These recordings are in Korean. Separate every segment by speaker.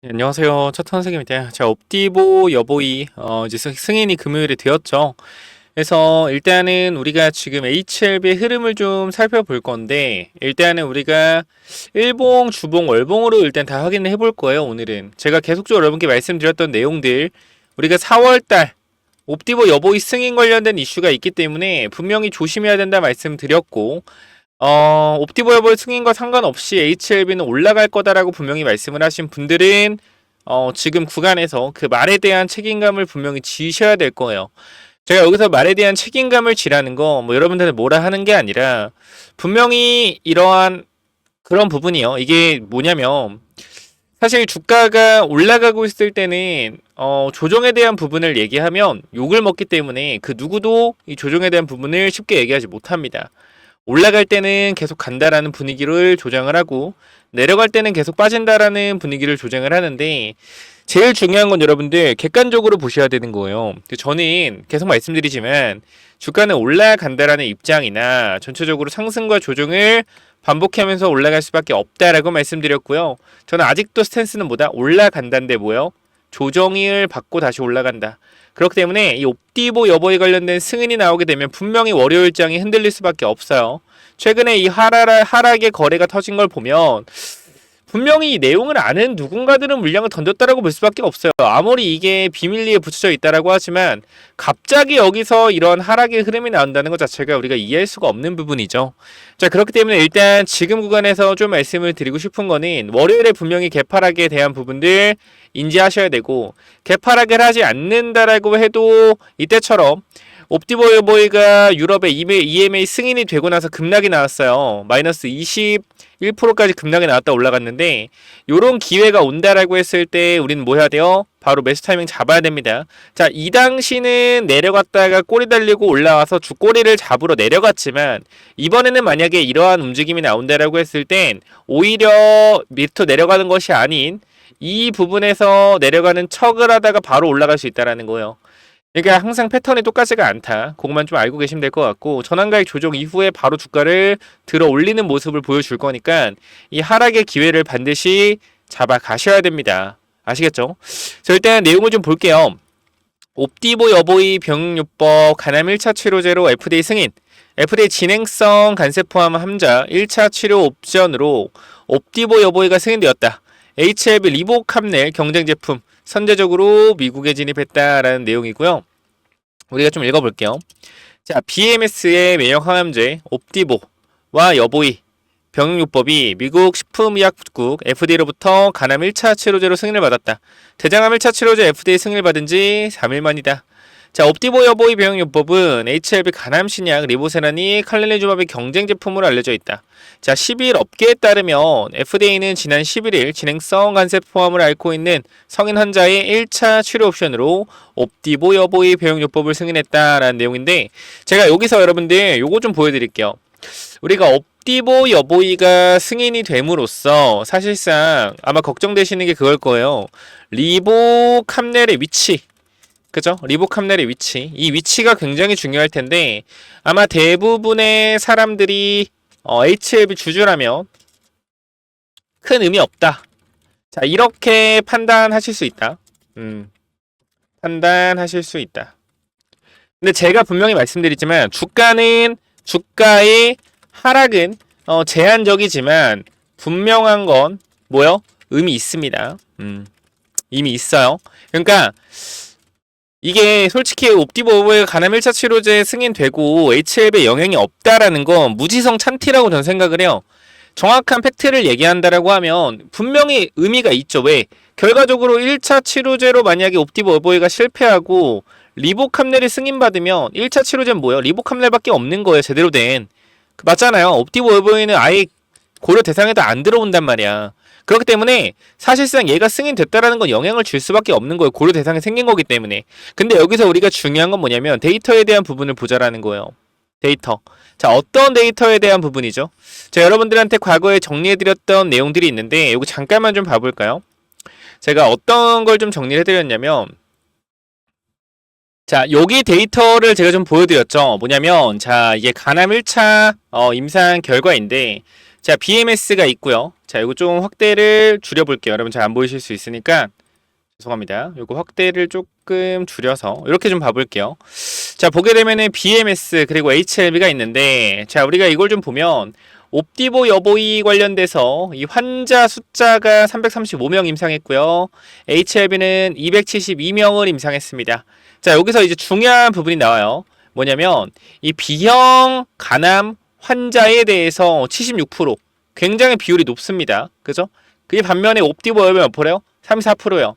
Speaker 1: 네, 안녕하세요. 차트 선생님입니다. 자, 옵디보 여보이, 이제 승인이 금요일에 되었죠. 그래서 일단은 우리가 지금 HLB의 흐름을 좀 살펴볼 건데, 일단은 우리가 일봉, 주봉, 월봉으로 일단 다 확인을 해볼 거예요, 오늘은. 제가 계속적으로 여러분께 말씀드렸던 내용들, 우리가 4월달, 옵디보 여보이 승인 관련된 이슈가 있기 때문에 분명히 조심해야 된다 말씀드렸고, 옵티버 여벌 승인과 상관없이 HLB는 올라갈 거다라고 분명히 말씀을 하신 분들은 지금 구간에서 그 말에 대한 책임감을 분명히 지셔야 될 거예요. 제가 여기서 말에 대한 책임감을 지라는 거 뭐 여러분들한테 뭐라 하는 게 아니라 분명히 이러한 그런 부분이요. 이게 뭐냐면 사실 주가가 올라가고 있을 때는 조정에 대한 부분을 얘기하면 욕을 먹기 때문에 그 누구도 이 조정에 대한 부분을 쉽게 얘기하지 못합니다. 올라갈 때는 계속 간다라는 분위기를 조장을 하고 내려갈 때는 계속 빠진다라는 분위기를 조장을 하는데 제일 중요한 건 여러분들 객관적으로 보셔야 되는 거예요. 저는 계속 말씀드리지만 주가는 올라간다라는 입장이나 전체적으로 상승과 조정을 반복하면서 올라갈 수밖에 없다라고 말씀드렸고요. 저는 아직도 스탠스는 뭐다? 올라간다인데 뭐요? 조정을 받고 다시 올라간다. 그렇기 때문에 이 옵디보 여보에 관련된 승인이 나오게 되면 분명히 월요일장이 흔들릴 수밖에 없어요. 최근에 이 하락의 거래가 터진 걸 보면 분명히 이 내용을 아는 누군가들은 물량을 던졌다라고 볼 수밖에 없어요. 아무리 이게 비밀리에 붙여져 있다라고 하지만 갑자기 여기서 이런 하락의 흐름이 나온다는 것 자체가 우리가 이해할 수가 없는 부분이죠. 자, 그렇기 때문에 일단 지금 구간에서 좀 말씀을 드리고 싶은 거는 월요일에 분명히 개파락에 대한 부분들 인지하셔야 되고 개파락을 하지 않는다라고 해도 이때처럼 옵티보이가 유럽의 EMA 승인이 되고 나서 급락이 나왔어요. 마이너스 21%까지 급락이 나왔다 올라갔는데 요런 기회가 온다라고 했을 때 우리는 뭐 해야 돼요? 바로 매수 타이밍 잡아야 됩니다. 자, 이 당시는 내려갔다가 꼬리 달리고 올라와서 주꼬리를 잡으러 내려갔지만 이번에는 만약에 이러한 움직임이 나온다라고 했을 땐 오히려 밑으로 내려가는 것이 아닌 이 부분에서 내려가는 척을 하다가 바로 올라갈 수 있다라는 거예요. 그러니까 항상 패턴이 똑같지가 않다. 그것만 좀 알고 계시면 될 것 같고 전환가액 조정 이후에 바로 주가를 들어 올리는 모습을 보여줄 거니까 이 하락의 기회를 반드시 잡아 가셔야 됩니다. 아시겠죠? 자, 일단 내용을 좀 볼게요. 옵디보 여보이 병용요법 간암 1차 치료제로 FDA 승인 FDA 진행성 간세 포함 함자 1차 치료 옵션으로 옵디보 여보이가 승인되었다. HLB 리보캄넬 경쟁 제품 선제적으로 미국에 진입했다라는 내용이고요. 우리가 좀 읽어볼게요. 자, BMS의 면역 항암제 옵디보와 여보이 병용요법이 미국 식품의약국 FDA로부터 간암 1차 치료제로 승인을 받았다. 대장암 1차 치료제 FDA 승인을 받은 지 3일 만이다. 자, 옵디보 여보이 병용요법은 HLB 간암 신약 리보세라니 칼렐리주밥의 경쟁 제품으로 알려져 있다. 자, 10일 업계에 따르면 FDA는 지난 11일 진행성 간세 포함을 앓고 있는 성인 환자의 1차 치료 옵션으로 옵디보 여보이 병용요법을 승인했다라는 내용인데 제가 여기서 여러분들 요거 좀 보여드릴게요. 우리가 옵디보 여보이가 승인이 됨으로써 사실상 아마 걱정되시는 게 그걸 거예요. 리보캄넬의 위치, 그죠? 리보캄넬의 위치. 이 위치가 굉장히 중요할 텐데 아마 대부분의 사람들이 HLB 주주라면 큰 의미 없다. 자, 이렇게 판단하실 수 있다. 판단하실 수 있다. 근데 제가 분명히 말씀드리지만 주가의 하락은 제한적이지만 분명한 건 뭐요? 의미 있습니다. 이미 있어요. 그러니까 이게 솔직히 옵디보의 간암 1차 치료제 승인되고 HLB에 영향이 없다라는 건 무지성 찬티라고 저는 생각을 해요. 정확한 팩트를 얘기한다라고 하면 분명히 의미가 있죠. 왜? 결과적으로 1차 치료제로 만약에 옵디보가 실패하고 리보캄넬이 승인받으면 1차 치료제는 뭐예요? 리보캄넬밖에 없는 거예요. 제대로 된. 맞잖아요. 옵디보는 아예 고려 대상에도 안 들어온단 말이야. 그렇기 때문에 사실상 얘가 승인됐다라는 건 영향을 줄 수밖에 없는 거예요. 고려 대상에 생긴 거기 때문에. 근데 여기서 우리가 중요한 건 뭐냐면 데이터에 대한 부분을 보자라는 거예요. 데이터. 자, 어떤 데이터에 대한 부분이죠? 제가 여러분들한테 과거에 정리해드렸던 내용들이 있는데 이거 잠깐만 좀 봐볼까요? 제가 어떤 걸 좀 정리를 해드렸냐면 자, 여기 데이터를 제가 좀 보여드렸죠. 뭐냐면 자, 이게 간암 1차 임상 결과인데 자, BMS가 있고요. 자, 이거 좀 확대를 줄여볼게요. 여러분 잘 안 보이실 수 있으니까 죄송합니다. 이거 확대를 조금 줄여서 이렇게 좀 봐볼게요. 자, 보게 되면은 BMS 그리고 HLB가 있는데, 자, 우리가 이걸 좀 보면 옵디보 여보이 관련돼서 이 환자 숫자가 335명 임상했고요. HLB는 272명을 임상했습니다. 자, 여기서 이제 중요한 부분이 나와요. 뭐냐면 이 B형 간암 환자에 대해서 76%, 굉장히 비율이 높습니다. 그죠? 그게 반면에 옵디보 여보이 몇 프로요? 34%요.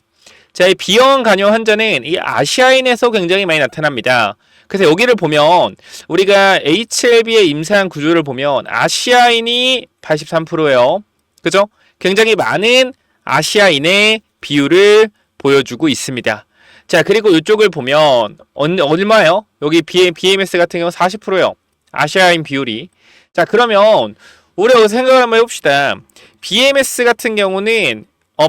Speaker 1: 자, 이 B형 간염 환자는 이 아시아인에서 굉장히 많이 나타납니다. 그래서 여기를 보면 우리가 HLB의 임상 구조를 보면 아시아인이 83%예요. 그죠? 굉장히 많은 아시아인의 비율을 보여주고 있습니다. 자, 그리고 이쪽을 보면 얼마예요? 여기 BMS 같은 경우 40%예요. 아시아인 비율이. 자, 그러면 우리가 여기서 생각을 한번 해봅시다. BMS 같은 경우는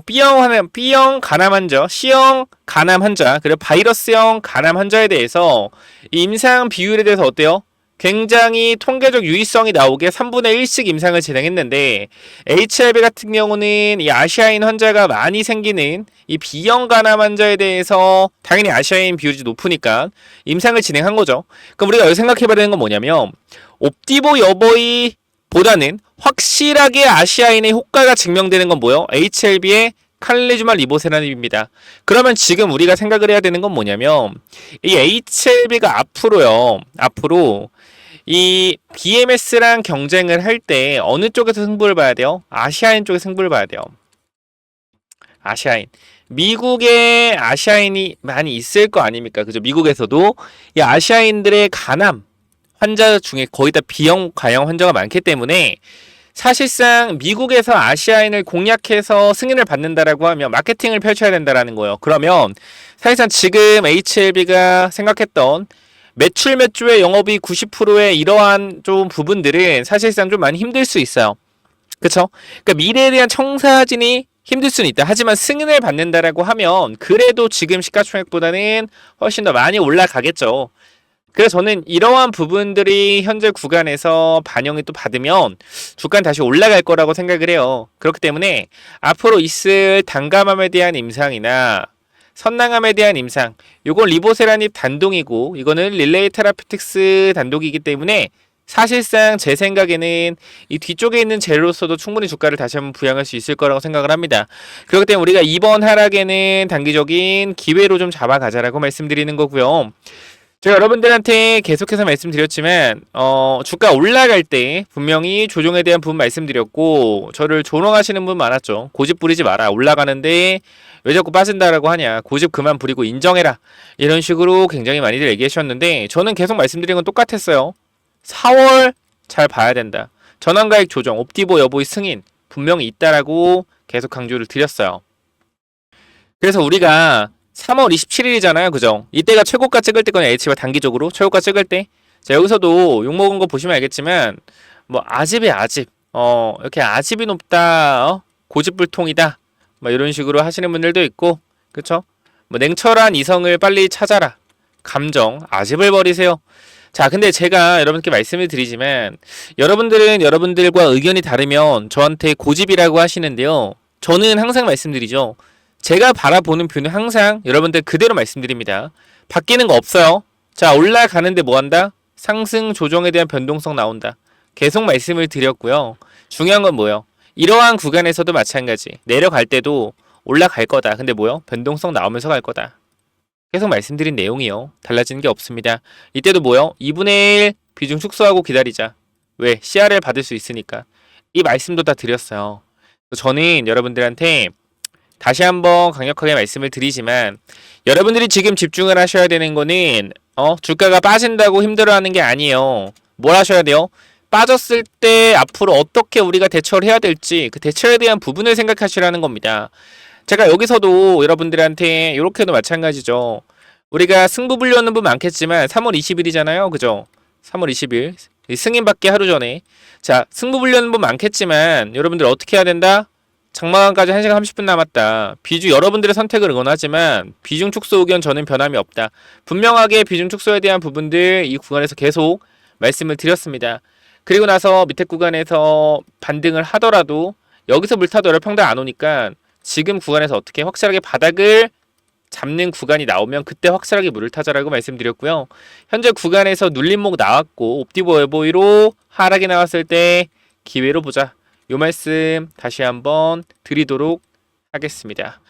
Speaker 1: B형 간암 환자, C형 간암 환자, 그리고 바이러스형 간암 환자에 대해서 이 임상 비율에 대해서 어때요? 굉장히 통계적 유의성이 나오게 3분의 1씩 임상을 진행했는데, HLB 같은 경우는 이 아시아인 환자가 많이 생기는 이 B형 간암 환자에 대해서 당연히 아시아인 비율이 높으니까 임상을 진행한 거죠. 그럼 우리가 여기 생각해봐야 되는 건 뭐냐면, 옵디보 여보이 보다는 확실하게 아시아인의 효과가 증명되는 건 뭐예요? HLB의 칼리주말 리보세라닙니다. 그러면 지금 우리가 생각을 해야 되는 건 뭐냐면, 이 HLB가 앞으로 이 BMS랑 경쟁을 할 때 어느 쪽에서 승부를 봐야 돼요? 아시아인 쪽에 승부를 봐야 돼요. 아시아인. 미국에 아시아인이 많이 있을 거 아닙니까? 그죠? 미국에서도 이 아시아인들의 간암 환자 중에 거의 다 B형 가형 환자가 많기 때문에 사실상 미국에서 아시아인을 공략해서 승인을 받는다라고 하면 마케팅을 펼쳐야 된다라는 거예요. 그러면 사실상 지금 HLB가 생각했던 매출 몇 주의 영업이 90%의 이러한 좀 부분들은 사실상 좀 많이 힘들 수 있어요. 그쵸? 그러니까 미래에 대한 청사진이 힘들 수는 있다. 하지만 승인을 받는다라고 하면 그래도 지금 시가총액보다는 훨씬 더 많이 올라가겠죠. 그래서 저는 이러한 부분들이 현재 구간에서 반영이 또 받으면 주가는 다시 올라갈 거라고 생각을 해요. 그렇기 때문에 앞으로 있을 단감암에 대한 임상이나 선낭암에 대한 임상, 이건 리보세라닙 단독이고 이거는 릴레이 테라피틱스 단독이기 때문에 사실상 제 생각에는 이 뒤쪽에 있는 재료로서도 충분히 주가를 다시 한번 부양할 수 있을 거라고 생각을 합니다. 그렇기 때문에 우리가 이번 하락에는 단기적인 기회로 좀 잡아가자라고 말씀드리는 거고요. 제가 여러분들한테 계속해서 말씀드렸지만 주가 올라갈 때 분명히 조정에 대한 부분 말씀드렸고, 저를 조롱하시는 분 많았죠. 고집 부리지 마라, 올라가는데 왜 자꾸 빠진다라고 하냐, 고집 그만 부리고 인정해라, 이런 식으로 굉장히 많이들 얘기하셨는데 저는 계속 말씀드린 건 똑같았어요. 4월 잘 봐야 된다. 전환가액 조정, 옵디보 여보의 승인 분명히 있다라고 계속 강조를 드렸어요. 그래서 우리가 3월 27일이잖아요. 그죠? 이때가 최고가 찍을 때거든요. H가 단기적으로 최고가 찍을 때. 자, 여기서도 욕먹은 거 보시면 알겠지만 뭐 아집이 아집, 이렇게 아집이 높다, 고집불통이다, 뭐 이런 식으로 하시는 분들도 있고, 그쵸? 뭐 냉철한 이성을 빨리 찾아라, 감정 아집을 버리세요. 자, 근데 제가 여러분께 말씀을 드리지만 여러분들은 여러분들과 의견이 다르면 저한테 고집이라고 하시는데요. 저는 항상 말씀드리죠. 제가 바라보는 뷰는 항상 여러분들 그대로 말씀드립니다. 바뀌는 거 없어요. 자, 올라가는데 뭐한다? 상승 조정에 대한 변동성 나온다. 계속 말씀을 드렸고요. 중요한 건 뭐예요? 이러한 구간에서도 마찬가지. 내려갈 때도 올라갈 거다. 근데 뭐요? 변동성 나오면서 갈 거다. 계속 말씀드린 내용이요. 달라지는 게 없습니다. 이때도 뭐요? 2분의 1 비중 축소하고 기다리자. 왜? CR을 받을 수 있으니까. 이 말씀도 다 드렸어요. 저는 여러분들한테 다시 한번 강력하게 말씀을 드리지만 여러분들이 지금 집중을 하셔야 되는 거는 주가가 빠진다고 힘들어하는 게 아니에요. 뭘 하셔야 돼요? 빠졌을 때 앞으로 어떻게 우리가 대처를 해야 될지 그 대처에 대한 부분을 생각하시라는 겁니다. 제가 여기서도 여러분들한테 이렇게도 마찬가지죠. 우리가 승부 불려는 분 많겠지만 3월 20일이잖아요. 그죠? 3월 20일 승인받기 하루 전에, 자, 승부 불려는 분 많겠지만 여러분들 어떻게 해야 된다? 장마감까지 1시간 30분 남았다. 비중 여러분들의 선택을 응원하지만 비중 축소 의견 저는 변함이 없다. 분명하게 비중 축소에 대한 부분들 이 구간에서 계속 말씀을 드렸습니다. 그리고 나서 밑에 구간에서 반등을 하더라도 여기서 물타도 열흘평당 안 오니까 지금 구간에서 어떻게 확실하게 바닥을 잡는 구간이 나오면 그때 확실하게 물을 타자라고 말씀드렸고요. 현재 구간에서 눌림목 나왔고 옵티보 여보이로 하락이 나왔을 때 기회로 보자. 요 말씀 다시 한번 드리도록 하겠습니다.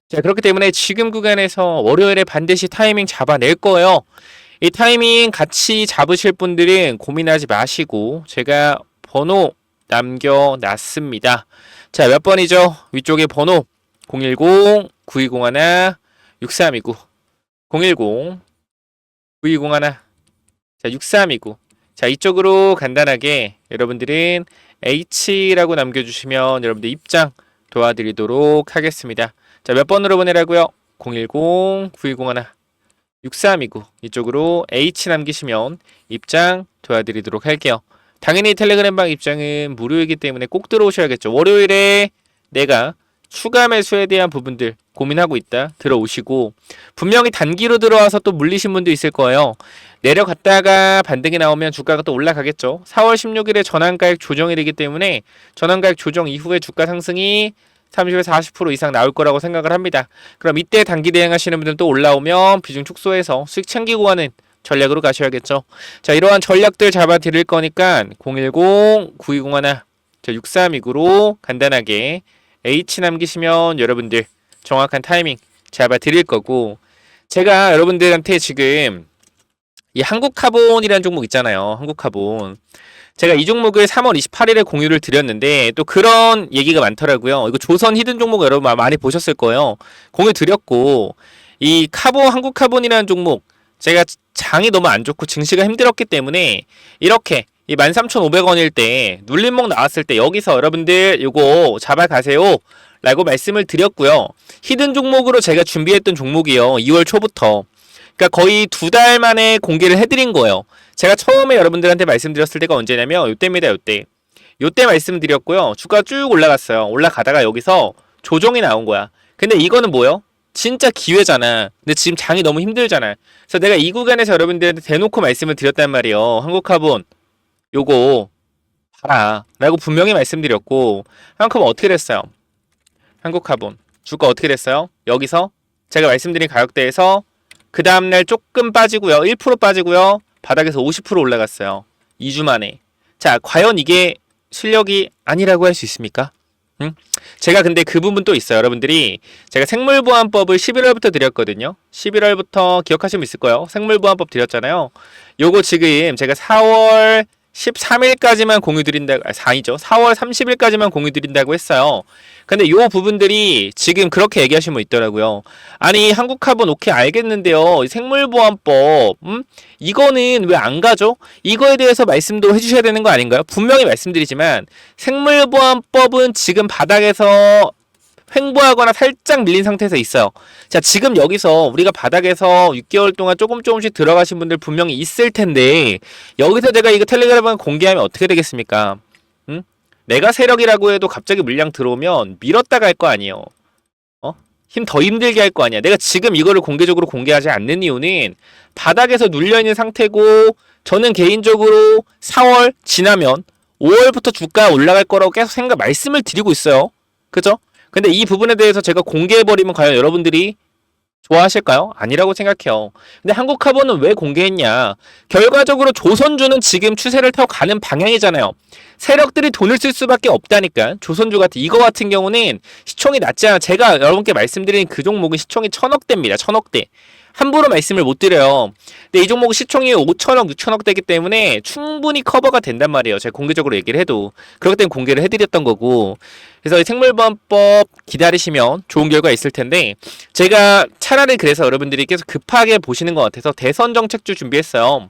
Speaker 1: 자, 그렇기 때문에 지금 구간에서 월요일에 반드시 타이밍 잡아낼 거예요. 이 타이밍 같이 잡으실 분들은 고민하지 마시고 제가 번호 남겨놨습니다. 자, 몇 번이죠? 위쪽에 번호 010-9201 6329 010-9201 자, 6329 자, 이쪽으로 간단하게 여러분들은 H라고 남겨주시면 여러분들 입장 도와드리도록 하겠습니다. 자, 몇 번으로 보내라고요? 010-9201 6329 이쪽으로 H 남기시면 입장 도와드리도록 할게요. 당연히 텔레그램방 입장은 무료이기 때문에 꼭 들어오셔야겠죠. 월요일에 내가 추가 매수에 대한 부분들 고민하고 있다 들어오시고, 분명히 단기로 들어와서 또 물리신 분도 있을 거예요. 내려갔다가 반등이 나오면 주가가 또 올라가겠죠. 4월 16일에 전환가액 조정일이기 때문에 전환가액 조정 이후에 주가 상승이 30에서 40% 이상 나올 거라고 생각을 합니다. 그럼 이때 단기 대응하시는 분들은 또 올라오면 비중 축소해서 수익 챙기고 가는 전략으로 가셔야겠죠. 자, 이러한 전략들 잡아 드릴 거니까 010-9201 6329로 간단하게 H 남기시면 여러분들 정확한 타이밍 잡아 드릴 거고, 제가 여러분들한테 지금 이 한국카본이라는 종목 있잖아요. 한국카본. 제가 이 종목을 3월 28일에 공유를 드렸는데 또 그런 얘기가 많더라고요. 이거 조선 히든 종목 여러분 많이 보셨을 거예요. 공유 드렸고, 이 한국카본이라는 종목 제가 장이 너무 안 좋고 증시가 힘들었기 때문에 이렇게 이 13,500원일 때 눌림목 나왔을 때 여기서 여러분들 요거 잡아가세요 라고 말씀을 드렸고요. 히든 종목으로 제가 준비했던 종목이요, 2월 초부터. 그러니까 거의 2달 만에 공개를 해드린 거예요. 제가 처음에 여러분들한테 말씀드렸을 때가 언제냐면 요때입니다. 요때 말씀드렸고요. 주가 쭉 올라갔어요. 올라가다가 여기서 조정이 나온 거야. 근데 이거는 뭐예요? 진짜 기회잖아. 근데 지금 장이 너무 힘들잖아. 그래서 내가 이 구간에서 여러분들한테 대놓고 말씀을 드렸단 말이에요. 한국카본 요거 봐라 라고 분명히 말씀드렸고, 한국카본 어떻게 됐어요? 한국카본 주가 어떻게 됐어요? 여기서 제가 말씀드린 가격대에서 그 다음날 조금 빠지고요. 1% 빠지고요. 바닥에서 50% 올라갔어요. 2주 만에. 자, 과연 이게 실력이 아니라고 할 수 있습니까? 응? 제가 근데 그 부분 또 있어요. 여러분들이 제가 생물보안법을 11월부터 드렸거든요. 11월부터 기억하시면 있을 거예요. 생물보안법 드렸잖아요. 요거 지금 제가 4월 13일까지만 공유 드린다고, 4이죠. 4월 30일까지만 공유 드린다고 했어요. 근데 요 부분들이 지금 그렇게 얘기하시는 분 있더라고요. 아니, 한국카본 오케이 알겠는데요, 생물보안법 이거는 왜 안 가죠? 이거에 대해서 말씀도 해주셔야 되는 거 아닌가요? 분명히 말씀드리지만 생물보안법은 지금 바닥에서 횡보하거나 살짝 밀린 상태에서 있어요. 자, 지금 여기서 우리가 바닥에서 6개월 동안 조금씩 들어가신 분들 분명히 있을 텐데, 여기서 내가 이거 텔레그램 공개하면 어떻게 되겠습니까? 응? 내가 세력이라고 해도 갑자기 물량 들어오면 밀었다 갈 거 아니에요. 힘 더 힘들게 할 거 아니야. 내가 지금 이거를 공개적으로 공개하지 않는 이유는 바닥에서 눌려있는 상태고, 저는 개인적으로 4월 지나면 5월부터 주가 올라갈 거라고 계속 말씀을 드리고 있어요. 그죠? 근데 이 부분에 대해서 제가 공개해버리면 과연 여러분들이 좋아하실까요? 아니라고 생각해요. 근데 한국카본은 왜 공개했냐? 결과적으로 조선주는 지금 추세를 타고 가는 방향이잖아요. 세력들이 돈을 쓸 수밖에 없다니까. 조선주 같은 이거 같은 경우는 시총이 낮지 않아. 제가 여러분께 말씀드린 그 종목은 시총이 1000억대입니다. 1000억대. 함부로 말씀을 못 드려요. 근데 이 종목은 시총이 5천억, 6천억대이기 때문에 충분히 커버가 된단 말이에요. 제가 공개적으로 얘기를 해도. 그렇기 때문에 공개를 해드렸던 거고. 그래서 생물보안법 기다리시면 좋은 결과 있을 텐데, 제가 차라리 그래서 여러분들이 계속 급하게 보시는 것 같아서 대선 정책주 준비했어요.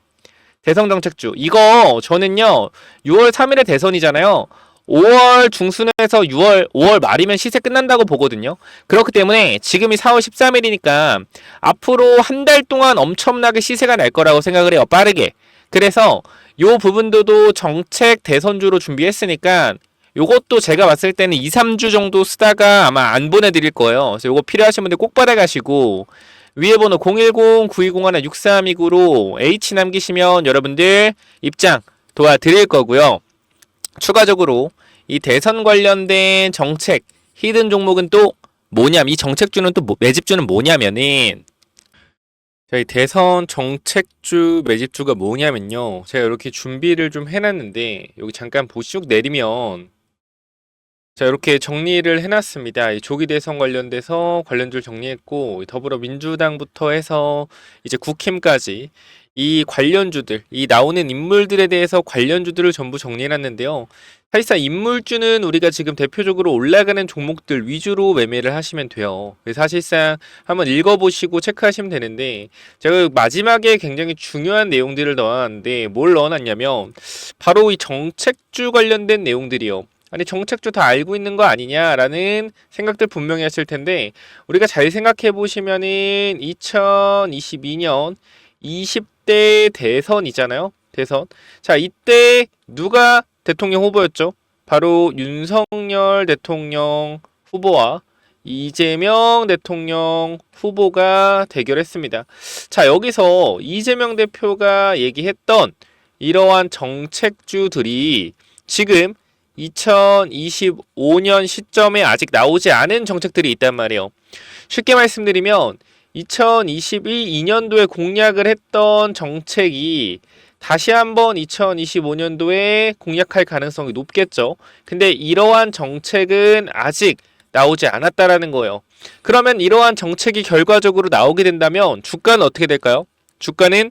Speaker 1: 대선 정책주. 이거 저는요, 6월 3일에 대선이잖아요. 5월 중순에서 5월 말이면 시세 끝난다고 보거든요. 그렇기 때문에 지금이 4월 13일이니까 앞으로 한 달 동안 엄청나게 시세가 날 거라고 생각을 해요. 빠르게. 그래서 요 부분도 정책 대선주로 준비했으니까 요것도 제가 봤을 때는 2, 3주 정도 쓰다가 아마 안 보내드릴 거예요. 그래서 요거 필요하신 분들 꼭 받아가시고, 위에 번호 010-9201-6329로 H 남기시면 여러분들 입장 도와드릴 거고요. 추가적으로 이 대선 관련된 정책, 히든 종목은 또 뭐냐면, 이 정책주는 또 매집주는 뭐냐면은, 저희 대선 정책주 매집주가 뭐냐면요. 제가 이렇게 준비를 좀 해놨는데, 여기 잠깐 쭉 내리면, 자, 이렇게 정리를 해놨습니다. 이 조기 대선 관련돼서 관련주를 정리했고, 더불어민주당부터 해서 이제 국힘까지 이 관련주들, 이 나오는 인물들에 대해서 관련주들을 전부 정리해놨는데요. 사실상 인물주는 우리가 지금 대표적으로 올라가는 종목들 위주로 매매를 하시면 돼요. 그래서 사실상 한번 읽어보시고 체크하시면 되는데, 제가 마지막에 굉장히 중요한 내용들을 넣어놨는데, 뭘 넣어놨냐면, 바로 이 정책주 관련된 내용들이요. 아니 정책주 다 알고 있는 거 아니냐라는 생각들 분명히 하실 텐데, 우리가 잘 생각해 보시면은 2022년 20대 대선이잖아요. 대선. 자, 이때 누가 대통령 후보였죠? 바로 윤석열 대통령 후보와 이재명 대통령 후보가 대결했습니다. 자, 여기서 이재명 대표가 얘기했던 이러한 정책주들이 지금 2025년 시점에 아직 나오지 않은 정책들이 있단 말이에요. 쉽게 말씀드리면 2022년도에 공약을 했던 정책이 다시 한번 2025년도에 공약할 가능성이 높겠죠. 근데 이러한 정책은 아직 나오지 않았다라는 거예요. 그러면 이러한 정책이 결과적으로 나오게 된다면 주가는 어떻게 될까요? 주가는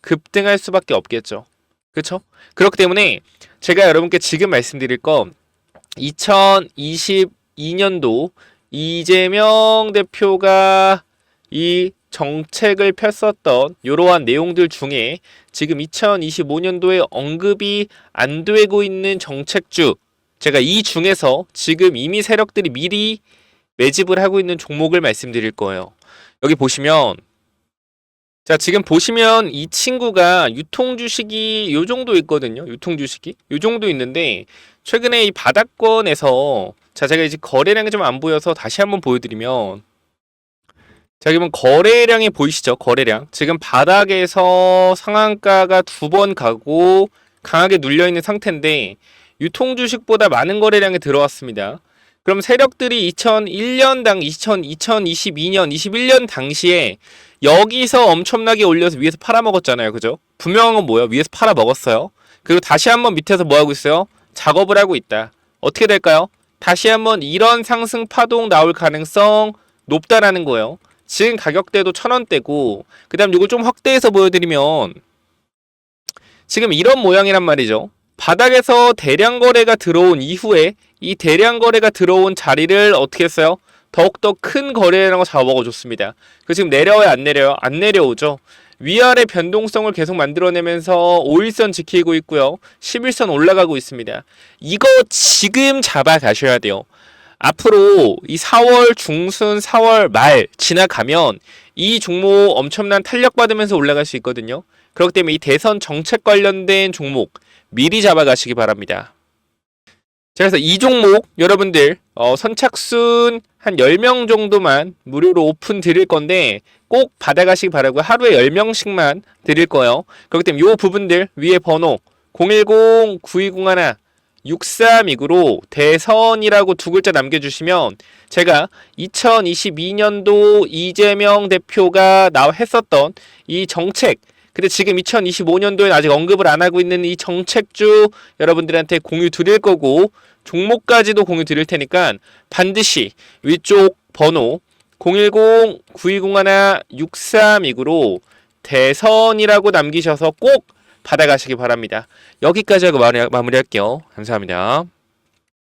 Speaker 1: 급등할 수밖에 없겠죠. 그렇죠? 그렇기 때문에 제가 여러분께 지금 말씀드릴 건 2022년도 이재명 대표가 이 정책을 폈었던 이러한 내용들 중에 지금 2025년도에 언급이 안 되고 있는 정책주, 제가 이 중에서 지금 이미 세력들이 미리 매집을 하고 있는 종목을 말씀드릴 거예요. 여기 보시면, 자, 지금 보시면 이 친구가 유통 주식이 요 정도 있거든요. 유통 주식이 요 정도 있는데, 최근에 이 바닥권에서, 자, 제가 이제 거래량이 좀 안 보여서 다시 한번 보여드리면, 자, 그러면 거래량이 보이시죠? 거래량. 지금 바닥에서 상한가가 2번 가고 강하게 눌려있는 상태인데, 유통 주식보다 많은 거래량이 들어왔습니다. 그럼 세력들이 2022년, 21년 당시에 여기서 엄청나게 올려서 위에서 팔아먹었잖아요. 그죠? 분명한 건 뭐예요? 위에서 팔아먹었어요. 그리고 다시 한번 밑에서 뭐 하고 있어요? 작업을 하고 있다. 어떻게 될까요? 다시 한번 이런 상승 파동 나올 가능성 높다라는 거예요. 지금 가격대도 1,000원대고, 그 다음 이걸 좀 확대해서 보여드리면, 지금 이런 모양이란 말이죠. 바닥에서 대량 거래가 들어온 이후에 이 대량 거래가 들어온 자리를 어떻게 했어요? 더욱더 큰 거래량으로 잡아먹어줬습니다. 그 지금 내려와요, 안 내려요? 안 내려오죠. 위아래 변동성을 계속 만들어내면서 5일선 지키고 있고요. 11선 올라가고 있습니다. 이거 지금 잡아가셔야 돼요. 앞으로 이 4월 중순, 4월 말 지나가면 이 종목 엄청난 탄력받으면서 올라갈 수 있거든요. 그렇기 때문에 이 대선 정책 관련된 종목 미리 잡아가시기 바랍니다. 자, 그래서 이 종목 여러분들 선착순 한 10명 정도만 무료로 오픈 드릴 건데 꼭 받아가시기 바라고, 하루에 10명씩만 드릴 거예요. 그렇기 때문에 이 부분들 위에 번호 010-9201-6329로 대선이라고 2글자 남겨주시면 제가 2022년도 이재명 대표가 했었던 이 정책, 근데 지금 2025년도에 아직 언급을 안 하고 있는 이 정책주 여러분들한테 공유 드릴 거고, 종목까지도 공유 드릴 테니까 반드시 위쪽 번호 010-9201-6329로 대선이라고 남기셔서 꼭 받아가시기 바랍니다. 여기까지 하고 마무리할게요. 감사합니다.